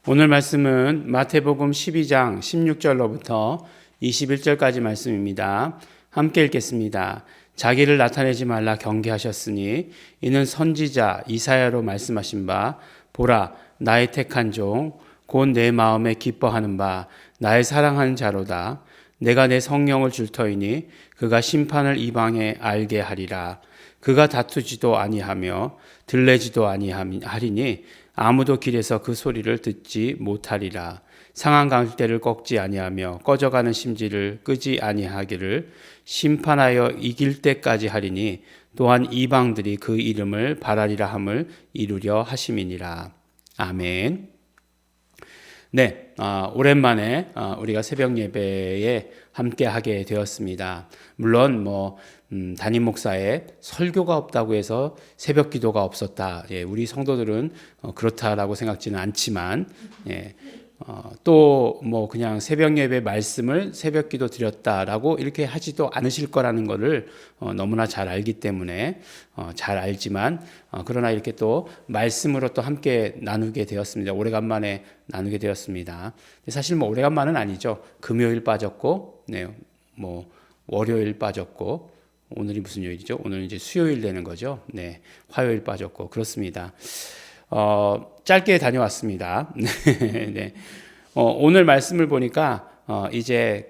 오늘 말씀은 마태복음 12장 16절로부터 21절까지 말씀입니다. 함께 읽겠습니다. 자기를 나타내지 말라 경계하셨으니 이는 선지자 이사야로 말씀하신 바 보라 나의 택한 종 곧 내 마음에 기뻐하는 바 나의 사랑하는 자로다. 내가 내 성령을 줄 터이니 그가 심판을 이방에 알게 하리라. 그가 다투지도 아니하며 들레지도 아니하리니 아무도 길에서 그 소리를 듣지 못하리라. 상한 갈대를 꺾지 아니하며 꺼져가는 심지를 끄지 아니하기를 심판하여 이길 때까지 하리니 또한 이방들이 그 이름을 바라리라 함을 이루려 하심이니라. 아멘. 네, 오랜만에 우리가 새벽 예배에 함께 하게 되었습니다. 물론 담임 목사의 설교가 없다고 해서 새벽 기도가 없었다. 예, 우리 성도들은 그렇다라고 생각지는 않지만, 예, 또 그냥 새벽 예배 말씀을 새벽 기도 드렸다라고 이렇게 하지도 않으실 거라는 것을 너무나 잘 알기 때문에 잘 알지만 그러나 이렇게 또 말씀으로 또 함께 나누게 되었습니다. 오래간만에 나누게 되었습니다. 사실 오래간만은 아니죠. 금요일 빠졌고, 네, 월요일 빠졌고, 오늘이 무슨 요일이죠? 오늘은 이제 수요일 되는 거죠. 네, 화요일 빠졌고 그렇습니다. 짧게 다녀왔습니다. 네. 오늘 말씀을 보니까 이제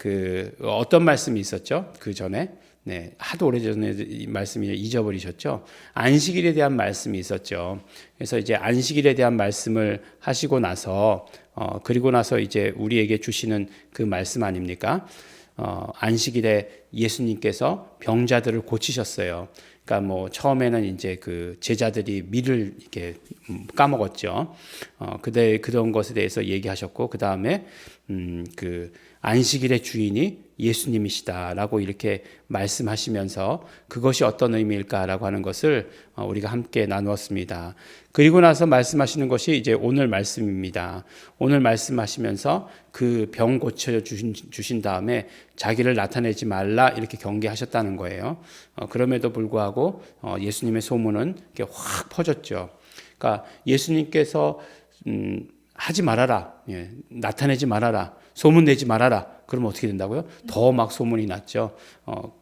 어떤 말씀이 있었죠? 그 전에 네, 하도 오래전에 이 말씀이 잊어버리셨죠? 안식일에 대한 말씀이 있었죠. 그래서 이제 안식일에 대한 말씀을 하시고 나서 그리고 나서 이제 우리에게 주시는 그 말씀 아닙니까? 안식일에 예수님께서 병자들을 고치셨어요. 그러니까 처음에는 이제 그 제자들이 밀을 이렇게 까먹었죠. 그런 것에 대해서 얘기하셨고 그 다음에 그 안식일의 주인이 예수님이시다라고 이렇게 말씀하시면서 그것이 어떤 의미일까라고 하는 것을 우리가 함께 나누었습니다. 그리고 나서 말씀하시는 것이 이제 오늘 말씀입니다. 오늘 말씀하시면서 그 병 고쳐 주신 다음에 자기를 나타내지 말라 이렇게 경계하셨다는 거예요. 그럼에도 불구하고 예수님의 소문은 이렇게 확 퍼졌죠. 그러니까 예수님께서 하지 말아라, 예, 나타내지 말아라, 소문 내지 말아라. 그러면 어떻게 된다고요? 더 막 소문이 났죠.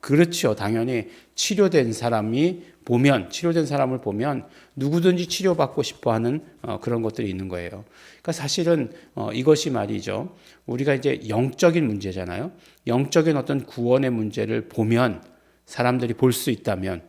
그렇죠. 당연히 치료된 사람을 보면 누구든지 치료받고 싶어하는 그런 것들이 있는 거예요. 그러니까 사실은 이것이 말이죠. 우리가 이제 영적인 문제잖아요. 영적인 어떤 구원의 문제를 보면 사람들이 볼 수 있다면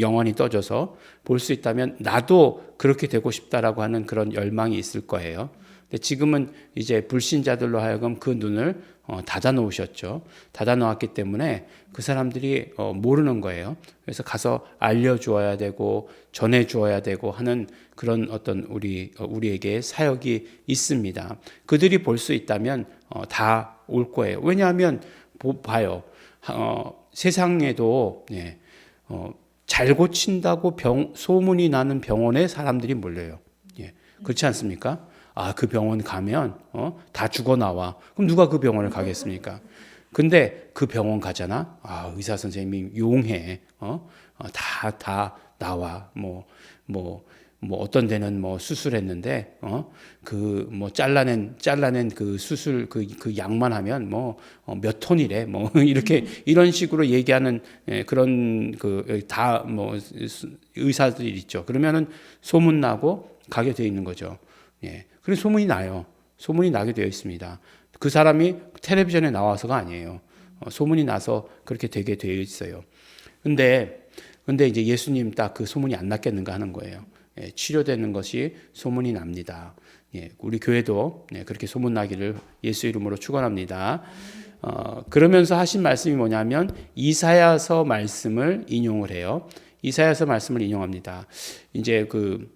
영원히 떠져서 볼 수 있다면 나도 그렇게 되고 싶다라고 하는 그런 열망이 있을 거예요. 근데 지금은 이제 불신자들로 하여금 그 눈을 닫아 놓으셨죠. 닫아 놓았기 때문에 그 사람들이 모르는 거예요. 그래서 가서 알려주어야 되고 전해주어야 되고 하는 그런 어떤 우리에게 사역이 있습니다. 그들이 볼 수 있다면 다 올 거예요. 왜냐하면 봐요. 세상에도 예, 잘 고친다고 소문이 나는 병원에 사람들이 몰려요. 예, 그렇지 않습니까? 그 병원 가면 다 죽어 나와. 그럼 누가 그 병원을 가겠습니까? 근데 그 병원 가잖아. 의사 선생님이 용해. 다 나와. 어떤 데는 수술했는데 잘라낸 그 수술 그 약만 하면 몇 톤이래. 이렇게 이런 식으로 얘기하는 그런 의사들이 있죠. 그러면은 소문 나고 가게 돼 있는 거죠. 예. 그래서 소문이 나요. 소문이 나게 되어 있습니다. 그 사람이 텔레비전에 나와서가 아니에요. 소문이 나서 그렇게 되게 되어 있어요. 근데 이제 예수님 딱 그 소문이 안 났겠는가 하는 거예요. 예, 치료되는 것이 소문이 납니다. 예, 우리 교회도 그렇게 소문 나기를 예수 이름으로 축원합니다. 그러면서 하신 말씀이 뭐냐면 이사야서 말씀을 인용을 해요. 이사야서 말씀을 인용합니다. 이제 그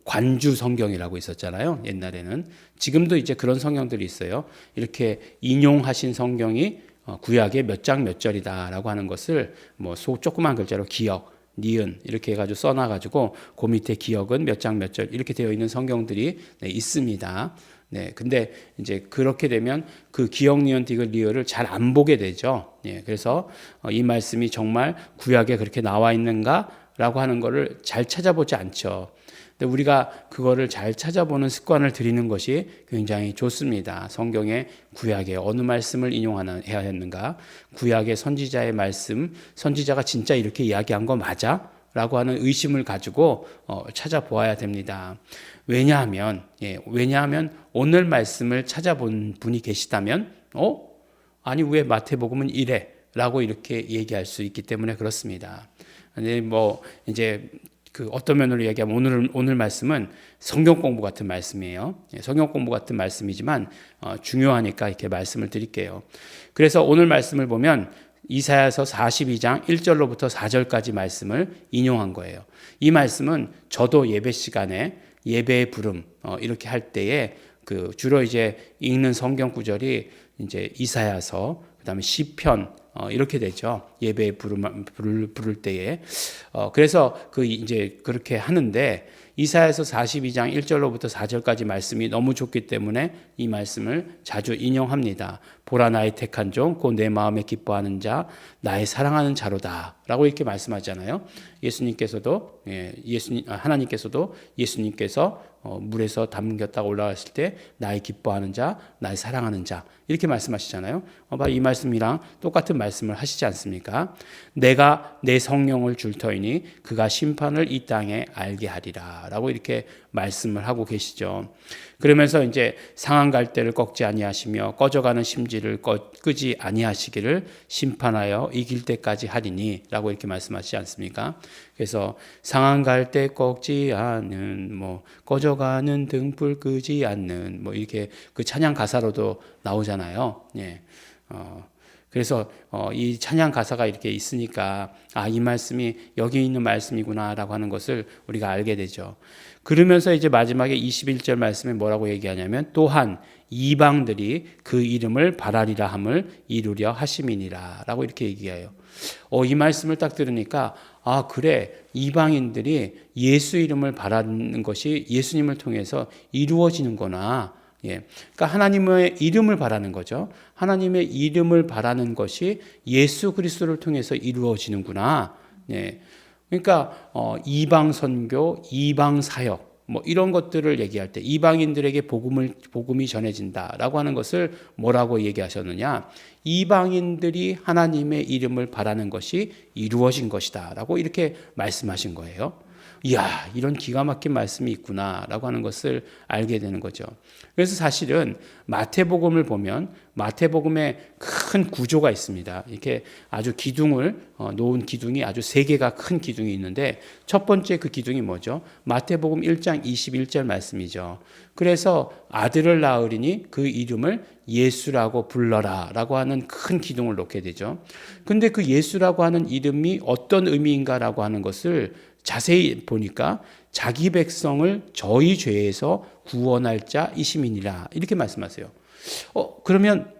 관주 성경이라고 있었잖아요. 옛날에는. 지금도 이제 그런 성경들이 있어요. 이렇게 인용하신 성경이 구약의 몇 장 몇 절이다라고 하는 것을 조그만 글자로 기억, 니은 이렇게 해가지고 써놔가지고 그 밑에 기억은 몇 장 몇 절 이렇게 되어 있는 성경들이 있습니다. 네, 근데 이제 그렇게 되면 그 기억, 니은, 디귿, 리을을 잘 안 보게 되죠. 예, 그래서 이 말씀이 정말 구약에 그렇게 나와 있는가라고 하는 거를 잘 찾아보지 않죠. 근데 우리가 그거를 잘 찾아보는 습관을 들이는 것이 굉장히 좋습니다. 성경의 구약의 어느 말씀을 해야 했는가? 구약의 선지자의 말씀, 선지자가 진짜 이렇게 이야기한 거 맞아? 라고 하는 의심을 가지고 찾아보아야 됩니다. 왜냐하면 오늘 말씀을 찾아본 분이 계시다면 아니 왜 마태복음은 이래? 라고 이렇게 얘기할 수 있기 때문에 그렇습니다. 근데 이제 그 어떤 면으로 얘기하면 오늘 말씀은 성경 공부 같은 말씀이에요. 성경 공부 같은 말씀이지만 중요하니까 이렇게 말씀을 드릴게요. 그래서 오늘 말씀을 보면 이사야서 42장 1절로부터 4절까지 말씀을 인용한 거예요. 이 말씀은 저도 예배 시간에 예배의 부름 이렇게 할 때에 그 주로 이제 읽는 성경 구절이 이제 이사야서, 그다음에 시편 이렇게 되죠. 예배의 부를 때에. 그래서 이제 그렇게 하는데 이사야서 42장 1절로부터 4절까지 말씀이 너무 좋기 때문에 이 말씀을 자주 인용합니다. 보라 나의 택한 종, 곧 내 마음에 기뻐하는 자, 나의 사랑하는 자로다. 라고 이렇게 말씀하잖아요. 하나님께서도 예수님께서 물에서 담겼다가 올라갔을 때 나의 기뻐하는 자, 나의 사랑하는 자 이렇게 말씀하시잖아요. 이 말씀이랑 똑같은 말씀을 하시지 않습니까? 내가 내 성령을 줄 터이니 그가 심판을 이 땅에 알게 하리라 라고 이렇게 말씀을 하고 계시죠. 그러면서 이제 상한 갈대를 꺾지 아니하시며 꺼져가는 심지를 끄지 아니하시기를 심판하여 이길 때까지 하리니 라고 이렇게 말씀하시지 않습니까? 그래서 상한 갈대 꺾지 않는 꺼져가는 등불 끄지 않는 이렇게 그 찬양 가사로도 나오잖아요. 그래서 이 찬양 가사가 이렇게 있으니까 이 말씀이 여기 있는 말씀이구나라고 하는 것을 우리가 알게 되죠. 그러면서 이제 마지막에 21절 말씀에 뭐라고 얘기하냐면 또한 이방들이 그 이름을 바라리라 함을 이루려 하심이니라 라고 이렇게 얘기해요. 이 말씀을 딱 들으니까 그래, 이방인들이 예수 이름을 바라는 것이 예수님을 통해서 이루어지는구나. 그러니까 하나님의 이름을 바라는 거죠. 하나님의 이름을 바라는 것이 예수 그리스도를 통해서 이루어지는구나. 그러니까 이방 선교, 이방 사역 이런 것들을 얘기할 때 이방인들에게 복음이 전해진다라고 하는 것을 뭐라고 얘기하셨느냐? 이방인들이 하나님의 이름을 바라는 것이 이루어진 것이다라고 이렇게 말씀하신 거예요. 이야, 이런 기가 막힌 말씀이 있구나라고 하는 것을 알게 되는 거죠. 그래서 사실은 마태복음을 보면 마태복음에 큰 구조가 있습니다. 이렇게 아주 기둥을 놓은 기둥이 아주 세 개가 큰 기둥이 있는데 첫 번째 그 기둥이 뭐죠? 마태복음 1장 21절 말씀이죠. 그래서 아들을 낳으리니 그 이름을 예수라고 불러라 라고 하는 큰 기둥을 놓게 되죠. 근데 그 예수라고 하는 이름이 어떤 의미인가라고 하는 것을 자세히 보니까 자기 백성을 저희 죄에서 구원할 자이심이니라 이렇게 말씀하세요. 그러면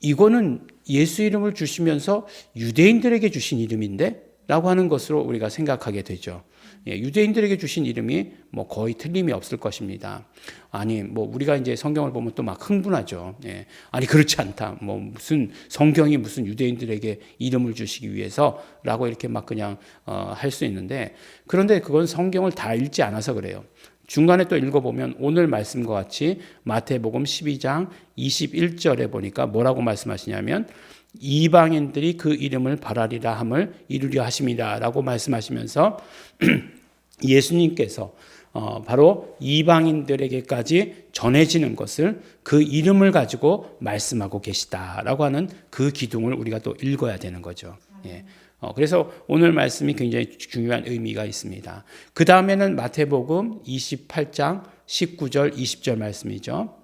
이거는 예수 이름을 주시면서 유대인들에게 주신 이름인데? 라고 하는 것으로 우리가 생각하게 되죠. 유대인들에게 주신 이름이 거의 틀림이 없을 것입니다. 아니, 우리가 이제 성경을 보면 또 막 흥분하죠. 아니, 그렇지 않다. 무슨 성경이 무슨 유대인들에게 이름을 주시기 위해서라고 이렇게 막 그냥 할 수 있는데, 그런데 그건 성경을 다 읽지 않아서 그래요. 중간에 또 읽어보면 오늘 말씀과 같이 마태복음 12장 21절에 보니까 뭐라고 말씀하시냐면 이방인들이 그 이름을 바라리라 함을 이루려 하심이다 라고 말씀하시면서 예수님께서 바로 이방인들에게까지 전해지는 것을 그 이름을 가지고 말씀하고 계시다라고 하는 그 기둥을 우리가 또 읽어야 되는 거죠. 그래서 오늘 말씀이 굉장히 중요한 의미가 있습니다. 그 다음에는 마태복음 28장 19절 20절 말씀이죠.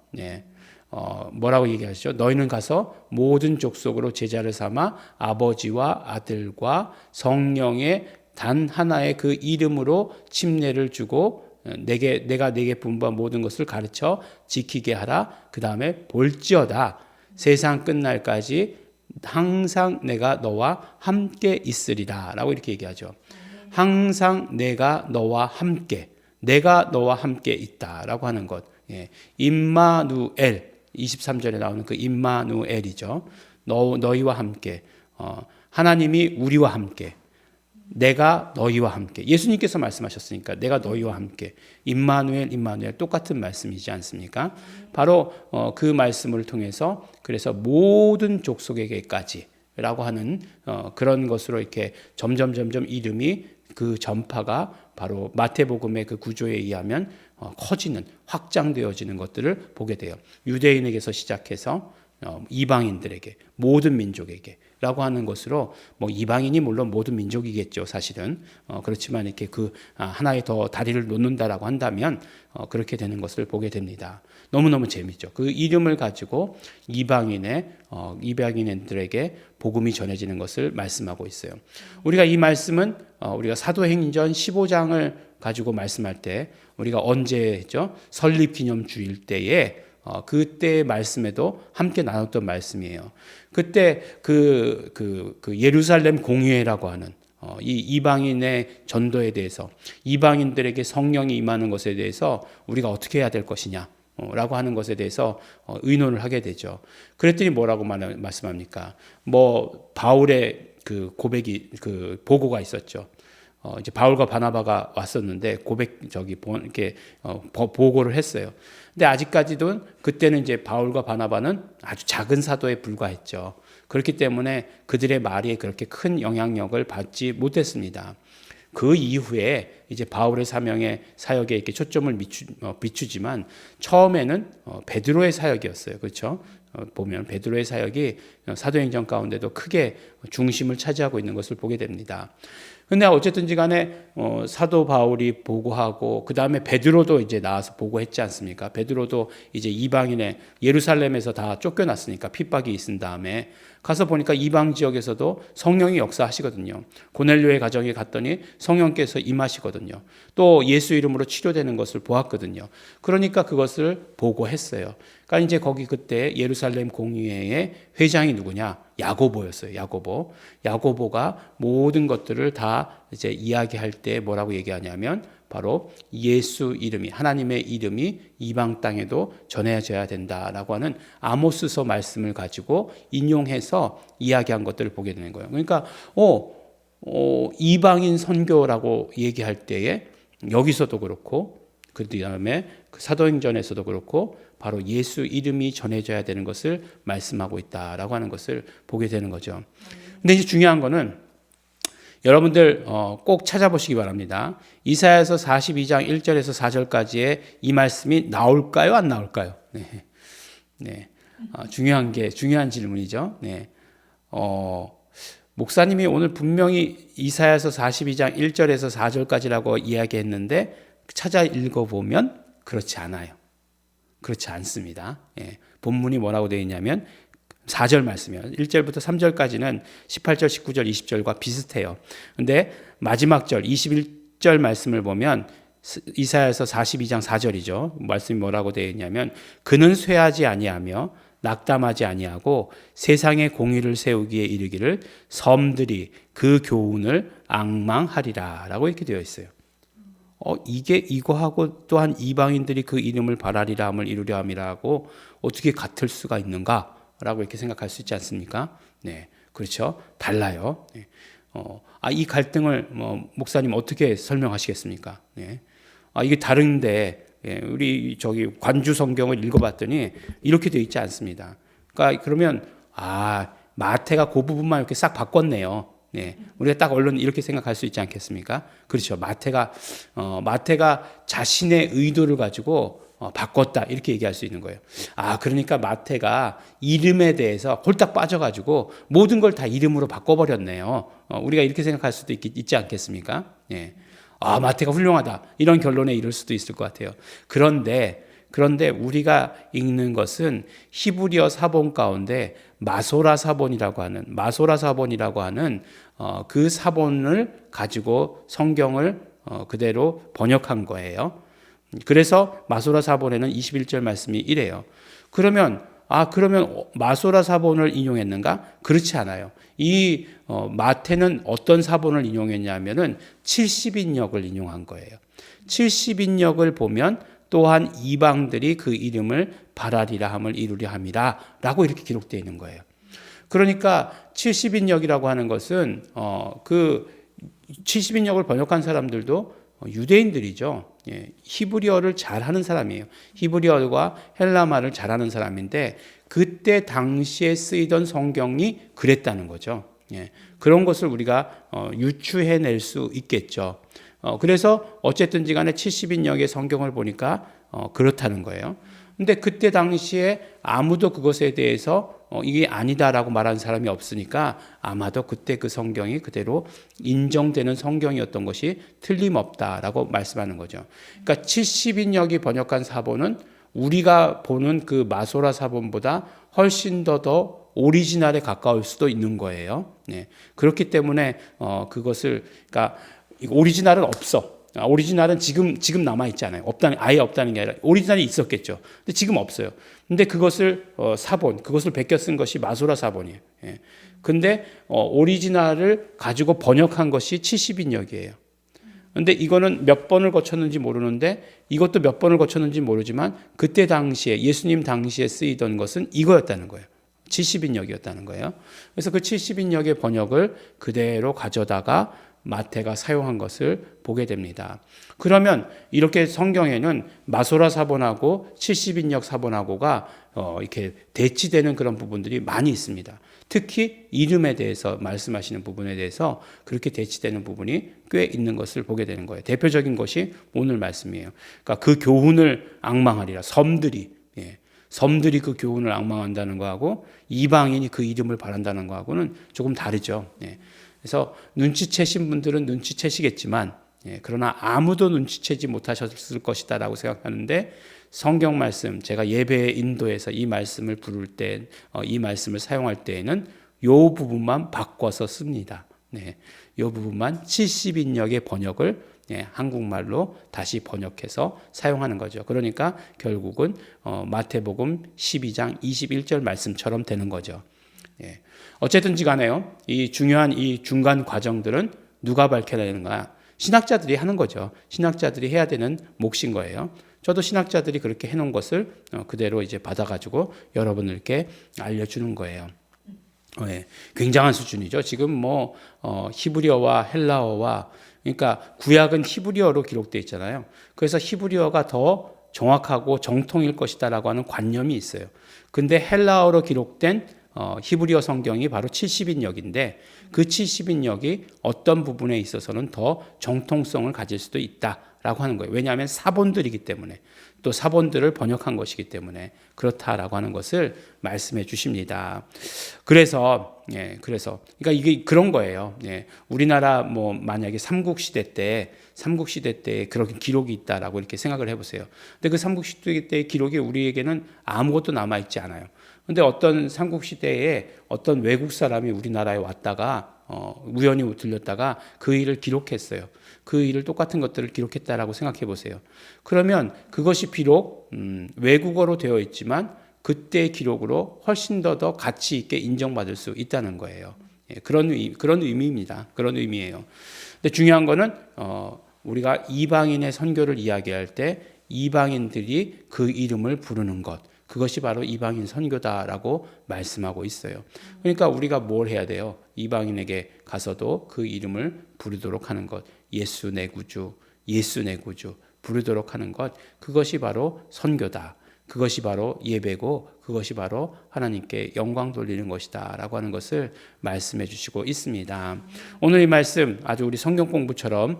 뭐라고 얘기하시죠? 너희는 가서 모든 족속으로 제자를 삼아 아버지와 아들과 성령의 단 하나의 그 이름으로 침례를 주고 내가 내게 분부한 모든 것을 가르쳐 지키게 하라. 그 다음에 볼지어다 세상 끝날까지 항상 내가 너와 함께 있으리라 라고 이렇게 얘기하죠. 항상 내가 너와 함께 있다라고 하는 것. 임마누엘 23절에 나오는 그 임마누엘이죠. 너희와 함께 하나님이 우리와 함께 내가 너희와 함께. 예수님께서 말씀하셨으니까 내가 너희와 함께. 임마누엘 임마누엘 똑같은 말씀이지 않습니까? 바로 그 말씀을 통해서 그래서 모든 족속에게까지 라고 하는 그런 것으로 이렇게 점점 이름이 그 전파가 바로 마태복음의 그 구조에 의하면 커지는 확장되어지는 것들을 보게 돼요. 유대인에게서 시작해서 이방인들에게 모든 민족에게 라고 하는 것으로 뭐 이방인이 물론 모든 민족이겠죠 사실은 그렇지만 이렇게 그 하나의 더 다리를 놓는다라고 한다면 그렇게 되는 것을 보게 됩니다. 너무너무 재미있죠. 그 이름을 가지고 이방인들에게 복음이 전해지는 것을 말씀하고 있어요. 우리가 이 말씀은 우리가 사도행전 15장을 가지고 말씀할 때 우리가 언제 했죠? 설립기념주일 때에 그때 말씀에도 함께 나눴던 말씀이에요. 그때 그 예루살렘 공의회라고 하는 이 이방인의 전도에 대해서 이방인들에게 성령이 임하는 것에 대해서 우리가 어떻게 해야 될 것이냐 라고 하는 것에 대해서 의논을 하게 되죠. 그랬더니 뭐라고 말씀합니까? 뭐 바울의 그 고백이 그 보고가 있었죠. 이제 바울과 바나바가 왔었는데 이렇게 보고를 했어요. 근데 아직까지도 그때는 이제 바울과 바나바는 아주 작은 사도에 불과했죠. 그렇기 때문에 그들의 말이 그렇게 큰 영향력을 받지 못했습니다. 그 이후에 이제 바울의 사역에 이렇게 초점을 비추지만 처음에는 베드로의 사역이었어요. 그렇죠? 보면 베드로의 사역이 사도행전 가운데도 크게 중심을 차지하고 있는 것을 보게 됩니다. 근데 어쨌든지 간에 사도 바울이 보고하고 그 다음에 베드로도 이제 나와서 보고했지 않습니까? 베드로도 이제 이방인의 예루살렘에서 다 쫓겨났으니까 핍박이 있은 다음에 가서 보니까 이방 지역에서도 성령이 역사하시거든요. 고넬료의 가정에 갔더니 성령께서 임하시거든요. 또 예수 이름으로 치료되는 것을 보았거든요. 그러니까 그것을 보고했어요. 그러니까 이제 거기 그때 예루살렘 공의회의 회장이 누구냐? 야고보였어요. 야고보가 모든 것들을 다 이제 이야기할 때 뭐라고 얘기하냐면 바로 예수 이름이 하나님의 이름이 이방 땅에도 전해져야 된다라고 하는 아모스서 말씀을 가지고 인용해서 이야기한 것들을 보게 되는 거예요. 그러니까 이방인 선교라고 얘기할 때에 여기서도 그렇고 그 다음에 그 사도행전에서도 그렇고 바로 예수 이름이 전해져야 되는 것을 말씀하고 있다라고 하는 것을 보게 되는 거죠. 근데 이제 중요한 거는 여러분들 꼭 찾아보시기 바랍니다. 이사야서 42장 1절에서 4절까지의 이 말씀이 나올까요? 안 나올까요? 네. 중요한 질문이죠. 네. 목사님이 오늘 분명히 이사야서 42장 1절에서 4절까지라고 이야기했는데 찾아 읽어보면 그렇지 않아요. 그렇지 않습니다. 예. 본문이 뭐라고 되어 있냐면 4절 말씀이에요. 1절부터 3절까지는 18절, 19절, 20절과 비슷해요. 근데 마지막 절 21절 말씀을 보면 이사야서 42장 4절이죠. 말씀이 뭐라고 되어 있냐면 그는 쇠하지 아니하며 낙담하지 아니하고 세상의 공의를 세우기에 이르기를 섬들이 그 교훈을 앙망하리라 라고 이렇게 되어 있어요. 이거하고 또한 이방인들이 그 이름을 바라리라 함을 이루려 함이라고 어떻게 같을 수가 있는가? 라고 이렇게 생각할 수 있지 않습니까? 네, 그렇죠. 달라요. 네. 이 갈등을 목사님 어떻게 설명하시겠습니까? 네. 이게 다른데, 예, 우리 관주 성경을 읽어봤더니 이렇게 되어 있지 않습니다. 그러니까 그러면, 마태가 그 부분만 이렇게 싹 바꿨네요. 네, 우리가 딱 얼른 이렇게 생각할 수 있지 않겠습니까? 그렇죠. 마태가 자신의 의도를 가지고 바꿨다 이렇게 얘기할 수 있는 거예요. 그러니까 마태가 이름에 대해서 홀딱 빠져가지고 모든 걸 다 이름으로 바꿔버렸네요. 우리가 이렇게 생각할 수도 있지 않겠습니까? 예. 마태가 훌륭하다 이런 결론에 이를 수도 있을 것 같아요. 그런데 우리가 읽는 것은 히브리어 사본 가운데 마소라 사본이라고 하는 그 사본을 가지고 성경을 그대로 번역한 거예요. 그래서 마소라 사본에는 21절 말씀이 이래요. 그러면 마소라 사본을 인용했는가? 그렇지 않아요. 이 마태는 어떤 사본을 인용했냐면은 70인역을 인용한 거예요. 70인역을 보면 또한 이방들이 그 이름을 바라리라 함을 이루려 함이라 라고 이렇게 기록되어 있는 거예요. 그러니까 70인역이라고 하는 것은 그 70인역을 번역한 사람들도 유대인들이죠. 예, 히브리어를 잘하는 사람이에요. 히브리어와 헬라말을 잘하는 사람인데 그때 당시에 쓰이던 성경이 그랬다는 거죠. 예, 그런 것을 우리가 유추해낼 수 있겠죠. 그래서 어쨌든지 간에 70인역의 성경을 보니까 그렇다는 거예요. 근데 그때 당시에 아무도 그것에 대해서 이게 아니다라고 말하는 사람이 없으니까 아마도 그때 그 성경이 그대로 인정되는 성경이었던 것이 틀림없다라고 말씀하는 거죠. 그러니까 70인역이 번역한 사본은 우리가 보는 그 마소라 사본보다 훨씬 더 오리지널에 가까울 수도 있는 거예요. 네. 그렇기 때문에 그것을 그러니까 오리지널은 없어. 오리지널은 지금 남아 있잖아요. 아예 없다는 게 아니라 오리지널이 있었겠죠. 근데 지금 없어요. 근데 그것을 사본, 그것을 베껴 쓴 것이 마소라 사본이에요. 예. 근데 오리지널을 가지고 번역한 것이 70인역이에요. 근데 이거는 몇 번을 거쳤는지 모르는데 이것도 몇 번을 거쳤는지 모르지만 그때 당시에 예수님 당시에 쓰이던 것은 이거였다는 거예요. 70인역이었다는 거예요. 그래서 그 70인역의 번역을 그대로 가져다가 마태가 사용한 것을 보게 됩니다. 그러면 이렇게 성경에는 마소라 사본하고 70인역 사본하고가 이렇게 대치되는 그런 부분들이 많이 있습니다. 특히 이름에 대해서 말씀하시는 부분에 대해서 그렇게 대치되는 부분이 꽤 있는 것을 보게 되는 거예요. 대표적인 것이 오늘 말씀이에요. 그러니까 그 교훈을 앙망하리라. 섬들이 그 교훈을 앙망한다는 거하고 이방인이 그 이름을 바란다는 거하고는 조금 다르죠. 그래서 눈치채신 분들은 눈치채시겠지만 그러나 아무도 눈치채지 못하셨을 것이다 라고 생각하는데 성경 말씀 제가 예배 인도에서 이 말씀을 부를 때 이 말씀을 사용할 때에는 이 부분만 바꿔서 씁니다. 이 부분만 70인역의 번역을 한국말로 다시 번역해서 사용하는 거죠. 그러니까 결국은 마태복음 12장 21절 말씀처럼 되는 거죠. 어쨌든지 간에요. 이 중요한 이 중간 과정들은 누가 밝혀내는 거야? 신학자들이 하는 거죠. 신학자들이 해야 되는 몫인 거예요. 저도 신학자들이 그렇게 해놓은 것을 그대로 이제 받아가지고 여러분들께 알려주는 거예요. 굉장한 수준이죠. 지금 뭐 히브리어와 헬라어와 그러니까 구약은 히브리어로 기록되어 있잖아요. 그래서 히브리어가 더 정확하고 정통일 것이다라고 하는 관념이 있어요. 근데 헬라어로 기록된 히브리어 성경이 바로 70인역인데 그 70인역이 어떤 부분에 있어서는 더 정통성을 가질 수도 있다라고 하는 거예요. 왜냐하면 사본들이기 때문에 또 사본들을 번역한 것이기 때문에 그렇다라고 하는 것을 말씀해 주십니다. 그래서 그러니까 이게 그런 거예요. 우리나라 뭐 만약에 삼국시대 때 그런 기록이 있다라고 이렇게 생각을 해보세요. 근데 그 삼국시대 때의 기록이 우리에게는 아무것도 남아 있지 않아요. 근데 어떤 삼국시대에 어떤 외국 사람이 우리나라에 왔다가 우연히 들렸다가 그 일을 기록했어요. 그 일을 똑같은 것들을 기록했다라고 생각해 보세요. 그러면 그것이 비록 외국어로 되어 있지만 그때의 기록으로 훨씬 더 가치 있게 인정받을 수 있다는 거예요. 그런 의미입니다. 그런 의미예요. 근데 중요한 거는 우리가 이방인의 선교를 이야기할 때 이방인들이 그 이름을 부르는 것. 그것이 바로 이방인 선교다라고 말씀하고 있어요. 그러니까 우리가 뭘 해야 돼요? 이방인에게 가서도 그 이름을 부르도록 하는 것. 예수 내 구주, 예수 내 구주 부르도록 하는 것. 그것이 바로 선교다. 그것이 바로 예배고 그것이 바로 하나님께 영광 돌리는 것이다 라고 하는 것을 말씀해 주시고 있습니다. 오늘 이 말씀 아주 우리 성경 공부처럼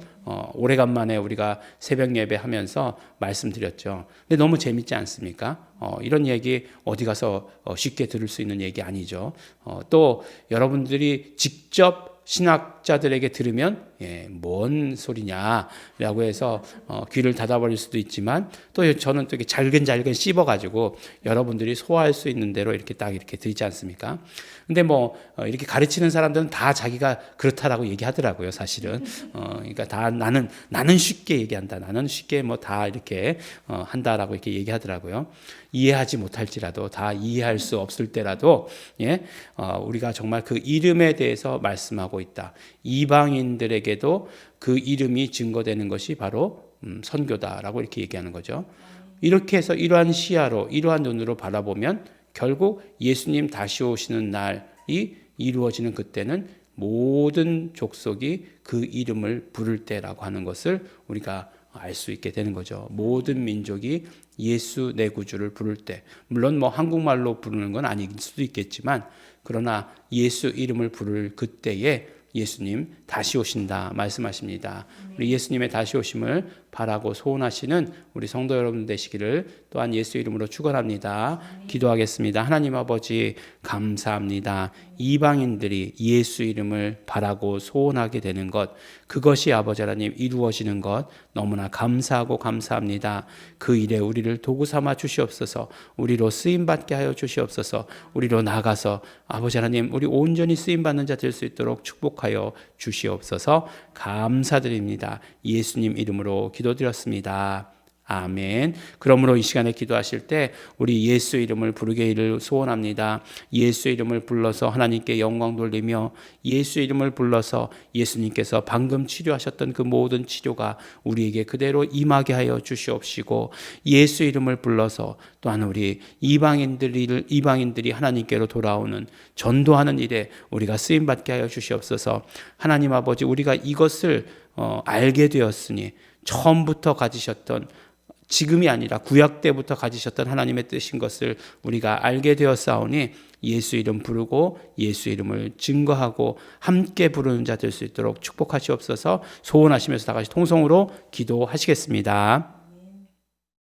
오래간만에 우리가 새벽 예배 하면서 말씀드렸죠. 근데 너무 재밌지 않습니까? 이런 얘기 어디 가서 쉽게 들을 수 있는 얘기 아니죠. 또 여러분들이 직접 신학자들에게 들으면 뭔 소리냐라고 해서 귀를 닫아버릴 수도 있지만 또 저는 또 이렇게 잘근잘근 씹어가지고 여러분들이 소화할 수 있는 대로 이렇게 딱 이렇게 드리지 않습니까? 근데 뭐 이렇게 가르치는 사람들은 다 자기가 그렇다라고 얘기하더라고요, 사실은. 그러니까 다 나는 쉽게 얘기한다, 나는 쉽게 뭐 다 이렇게 한다라고 이렇게 얘기하더라고요. 이해하지 못할지라도 다 이해할 수 없을 때라도 우리가 정말 그 이름에 대해서 말씀하고 있다. 이방인들에게도 그 이름이 증거되는 것이 바로 선교다라고 이렇게 얘기하는 거죠. 이렇게 해서 이러한 시야로 이러한 눈으로 바라보면 결국 예수님 다시 오시는 날이 이루어지는 그때는 모든 족속이 그 이름을 부를 때라고 하는 것을 우리가 알 수 있게 되는 거죠. 모든 민족이 예수 내 구주를 부를 때, 물론 뭐 한국말로 부르는 건 아닐 수도 있겠지만, 그러나 예수 이름을 부를 그때에 예수님 다시 오신다 말씀하십니다. 우리 예수님의 다시 오심을 바라고 소원하시는 우리 성도 여러분 되시기를 또한 예수 이름으로 축원합니다. 기도하겠습니다. 하나님 아버지 감사합니다. 이방인들이 예수 이름을 바라고 소원하게 되는 것, 그것이 아버지 하나님 이루어지는 것 너무나 감사하고 감사합니다. 그 일에 우리를 도구 삼아 주시옵소서. 우리로 쓰임 받게 하여 주시옵소서. 우리로 나가서 아버지 하나님 우리 온전히 쓰임 받는 자 될 수 있도록 축복하여 주시옵소서. 감사드립니다. 예수님 이름으로 기도드렸습니다. 아멘. 그러므로 이 시간에 기도하실 때 우리 예수 이름을 부르기를 소원합니다. 예수 이름을 불러서 하나님께 영광 돌리며 예수 이름을 불러서 예수님께서 방금 치료하셨던 그 모든 치료가 우리에게 그대로 임하게 하여 주시옵시고, 예수 이름을 불러서 또한 우리 이방인들이 하나님께로 돌아오는 전도하는 일에 우리가 쓰임받게 하여 주시옵소서. 하나님 아버지, 우리가 이것을 알게 되었으니 처음부터 가지셨던, 지금이 아니라 구약 때부터 가지셨던 하나님의 뜻인 것을 우리가 알게 되었사오니 예수 이름 부르고 예수 이름을 증거하고 함께 부르는 자 될 수 있도록 축복하시옵소서. 소원하시면서 다 같이 통성으로 기도하시겠습니다.